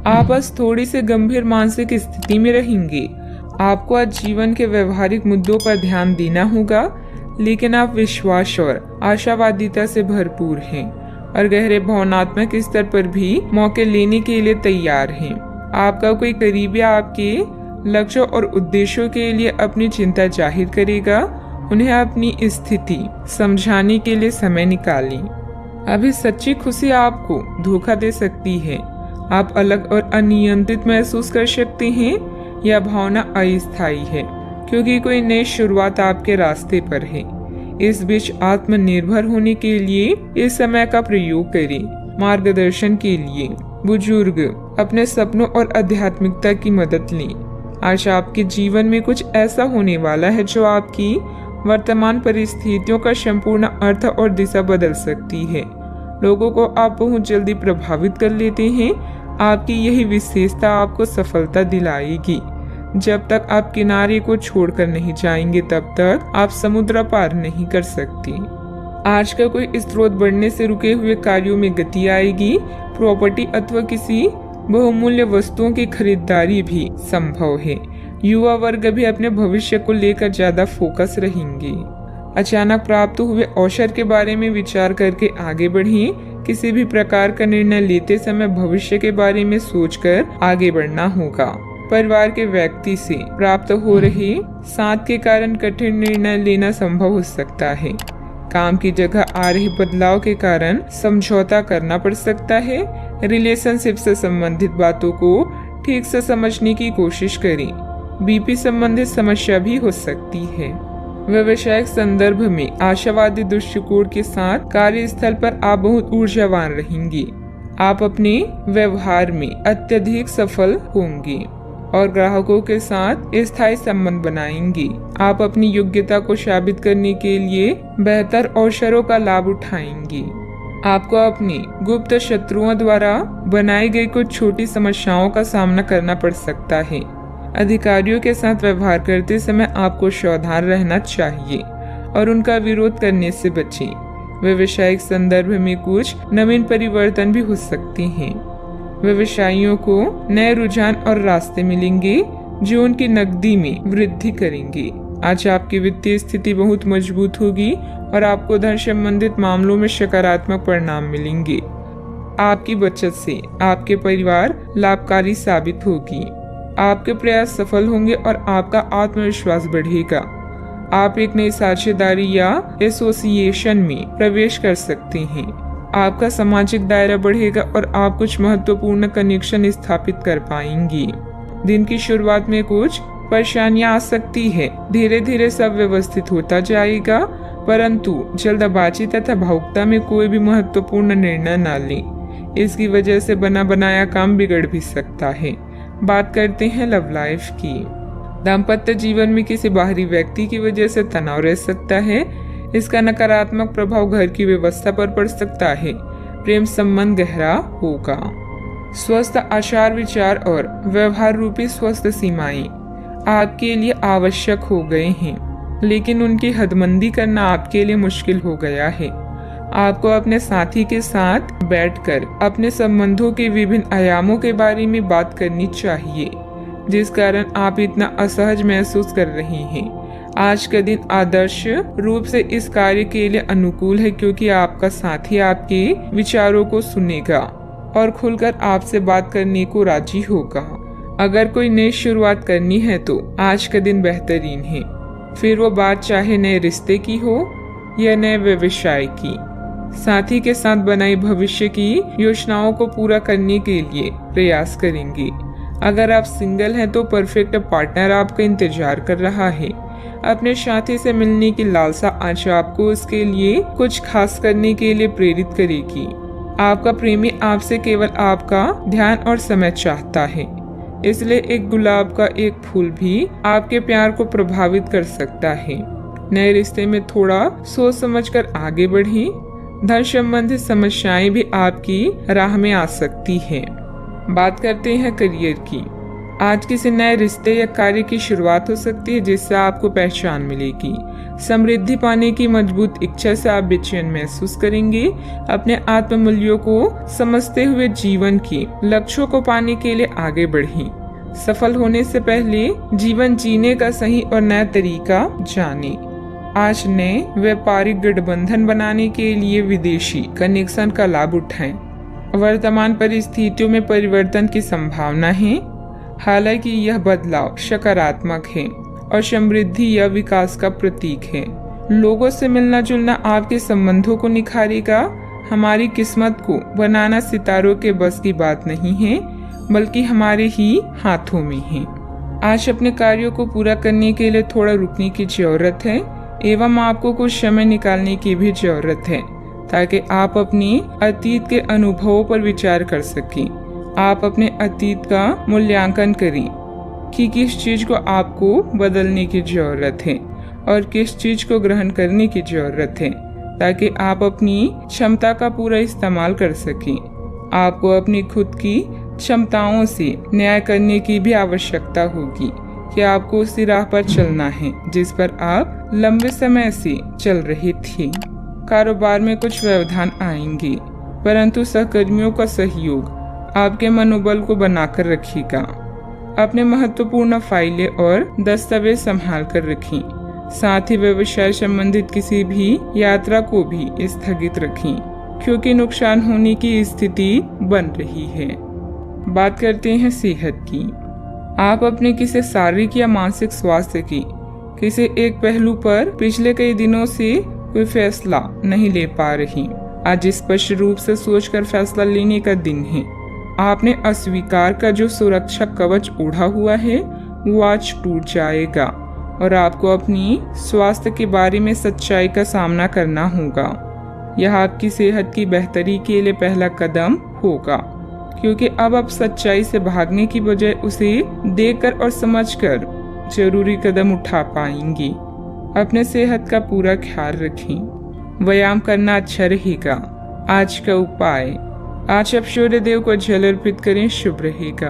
आप आज थोड़ी सी गंभीर मानसिक स्थिति में रहेंगे। आपको आज जीवन के व्यवहारिक मुद्दों पर ध्यान देना होगा, लेकिन आप विश्वास और आशावादिता से भरपूर हैं और गहरे भावनात्मक स्तर पर भी मौके लेने के लिए तैयार हैं। आपका कोई करीबी आपके लक्ष्यों और उद्देश्यों के लिए अपनी चिंता जाहिर करेगा। उन्हें अपनी स्थिति समझाने के लिए समय निकालें। अभी सच्ची खुशी आपको धोखा दे सकती है। आप अलग और अनियंत्रित महसूस कर सकते हैं। यह भावना अस्थायी है क्योंकि कोई नई शुरुआत आपके रास्ते पर है। इस बीच आत्मनिर्भर होने के लिए इस समय का प्रयोग करें। मार्गदर्शन के लिए बुजुर्ग अपने सपनों और आध्यात्मिकता की मदद लें। आज आपके जीवन में कुछ ऐसा होने वाला है जो आपकी वर्तमान परिस्थितियों का संपूर्ण अर्थ और दिशा बदल सकती है। लोगों को आप बहुत जल्दी प्रभावित कर लेते हैं। आपकी यही विशेषता आपको सफलता दिलाएगी। जब तक आप किनारे को छोड़कर नहीं जाएंगे तब तक आप समुद्र पार नहीं कर सकते। आज का कोई स्रोत बढ़ने से रुके हुए कार्यों में गति आएगी। प्रॉपर्टी अथवा किसी बहुमूल्य वस्तुओं की खरीदारी भी संभव है। युवा वर्ग भी अपने भविष्य को लेकर ज्यादा फोकस रहेंगे। अचानक प्राप्त हुए अवसर के बारे में विचार करके आगे बढ़ें। किसी भी प्रकार का निर्णय लेते समय भविष्य के बारे में सोचकर आगे बढ़ना होगा। परिवार के व्यक्ति से प्राप्त हो रहे साथ के कारण कठिन निर्णय लेना संभव हो सकता है। काम की जगह आ रहे बदलाव के कारण समझौता करना पड़ सकता है। रिलेशनशिप से संबंधित बातों को ठीक से समझने की कोशिश करें। बीपी संबंधित समस्या भी हो सकती है। व्यवसायिक संदर्भ में आशावादी दृष्टिकोण के साथ कार्यस्थल पर आप बहुत ऊर्जावान रहेंगे। आप अपने व्यवहार में अत्यधिक सफल होंगे और ग्राहकों के साथ स्थायी संबंध बनाएंगे। आप अपनी योग्यता को साबित करने के लिए बेहतर अवसरों का लाभ उठाएंगे। आपको अपने गुप्त शत्रुओं द्वारा बनाई गई कुछ छोटी समस्याओं का सामना करना पड़ सकता है। अधिकारियों के साथ व्यवहार करते समय आपको सावधान रहना चाहिए और उनका विरोध करने से बचें। व्यवसायिक संदर्भ में कुछ नवीन परिवर्तन भी हो सकते हैं। व्यवसायियों को नए रुझान और रास्ते मिलेंगे जो उनकी नकदी में वृद्धि करेंगे। आज आपकी वित्तीय स्थिति बहुत मजबूत होगी और आपको धन संबंधित मामलों में सकारात्मक परिणाम मिलेंगे। आपकी बचत से आपके परिवार लाभकारी साबित होगी। आपके प्रयास सफल होंगे और आपका आत्मविश्वास बढ़ेगा। आप एक नई साझेदारी या एसोसिएशन में प्रवेश कर सकते हैं। आपका सामाजिक दायरा बढ़ेगा और आप कुछ महत्वपूर्ण कनेक्शन स्थापित कर पाएंगे। दिन की शुरुआत में कुछ परेशानियां आ सकती है। धीरे धीरे सब व्यवस्थित होता जाएगा, परंतु जल्दबाजी तथा भावुकता में कोई भी महत्वपूर्ण निर्णय न लें। इसकी वजह से बना बनाया काम बिगड़ भी सकता है। बात करते हैं लव लाइफ की। दाम्पत्य जीवन में किसी बाहरी व्यक्ति की वजह से तनाव रह सकता है। इसका नकारात्मक प्रभाव घर की व्यवस्था पर पड़ सकता है। प्रेम संबंध गहरा होगा। स्वस्थ आचार विचार और व्यवहार रूपी स्वस्थ सीमाएं आपके लिए आवश्यक हो गए हैं, लेकिन उनकी हदबंदी करना आपके लिए मुश्किल हो गया है। आपको अपने साथी के साथ बैठकर अपने संबंधों के विभिन्न आयामों के बारे में बात करनी चाहिए, जिस कारण आप इतना असहज महसूस कर रहे हैं। आज का दिन आदर्श रूप से इस कार्य के लिए अनुकूल है क्योंकि आपका साथी आपके विचारों को सुनेगा और खुलकर आपसे बात करने को राजी होगा। अगर कोई नई शुरुआत करनी है तो आज का दिन बेहतरीन है। फिर वो बात चाहे नए रिश्ते की हो या नए व्यवसाय की। साथी के साथ बनाई भविष्य की योजनाओं को पूरा करने के लिए प्रयास करेंगे। अगर आप सिंगल हैं तो परफेक्ट पार्टनर आपका इंतजार कर रहा है। अपने साथी से मिलने की लालसा आज आपको उसके लिए कुछ खास करने के लिए प्रेरित करेगी। आपका प्रेमी आपसे केवल आपका ध्यान और समय चाहता है, इसलिए एक गुलाब का एक फूल भी आपके प्यार को प्रभावित कर सकता है। नए रिश्ते में थोड़ा सोच समझकर आगे बढ़ें। धन संबंधित समस्याएं भी आपकी राह में आ सकती हैं। बात करते हैं करियर की। आज किसी नए रिश्ते या कार्य की शुरुआत हो सकती है जिससे आपको पहचान मिलेगी। समृद्धि पाने की मजबूत इच्छा से आप बेचैन महसूस करेंगे। अपने आत्म मूल्यों को समझते हुए जीवन के लक्ष्यों को पाने के लिए आगे बढ़ें। सफल होने से पहले जीवन जीने का सही और नया तरीका जानें। आज नए व्यापारिक गठबंधन बनाने के लिए विदेशी कनेक्शन का लाभ उठाएं। वर्तमान परिस्थितियों में परिवर्तन की संभावना है, हालांकि यह बदलाव सकारात्मक है और समृद्धि या विकास का प्रतीक है। लोगों से मिलना जुलना आपके संबंधों को निखारेगा। हमारी किस्मत को बनाना सितारों के बस की बात नहीं है, बल्कि हमारे ही हाथों में है। आज अपने कार्यों को पूरा करने के लिए थोड़ा रुकने की जरूरत है एवं आपको कुछ समय निकालने की भी जरूरत है, ताकि आप अपने अतीत के अनुभवों पर विचार कर सकें। आप अपने अतीत का मूल्यांकन करें कि किस चीज को आपको बदलने की जरूरत है और किस चीज को ग्रहण करने की जरूरत है, ताकि आप अपनी क्षमता का पूरा इस्तेमाल कर सकें। आपको अपनी खुद की क्षमताओं से न्याय करने की भी आवश्यकता होगी कि आपको उसी राह पर चलना है जिस पर आप लंबे समय से चल रहे थे। कारोबार में कुछ व्यवधान आएंगे, परंतु सहकर्मियों का सहयोग आपके मनोबल को बनाकर रखेगा। अपने महत्वपूर्ण फाइलें और दस्तावेज संभाल कर रखें। साथ ही व्यवसाय संबंधित किसी भी यात्रा को भी स्थगित रखें, क्योंकि नुकसान होने की स्थिति बन रही है। बात करते हैं सेहत की। आप अपने किसी शारीरिक या मानसिक स्वास्थ्य की किसी एक पहलू पर पिछले कई दिनों से कोई फैसला नहीं ले पा रही। आज स्पष्ट रूप से सोचकर फैसला लेने का दिन है। आपने अस्वीकार का जो सुरक्षा कवच ओढ़ा हुआ है वो आज टूट जाएगा और आपको अपनी स्वास्थ्य के बारे में सच्चाई का सामना करना होगा। यह आपकी सेहत की बेहतरी के लिए पहला कदम होगा, क्योंकि अब आप सच्चाई से भागने की बजाय उसे देखकर और समझकर जरूरी कदम उठा पाएंगे। अपने सेहत का पूरा ख्याल रखें। व्यायाम करना अच्छा रहेगा। आज का उपाय, आज आप सूर्य देव को जल अर्पित करें, शुभ रहेगा।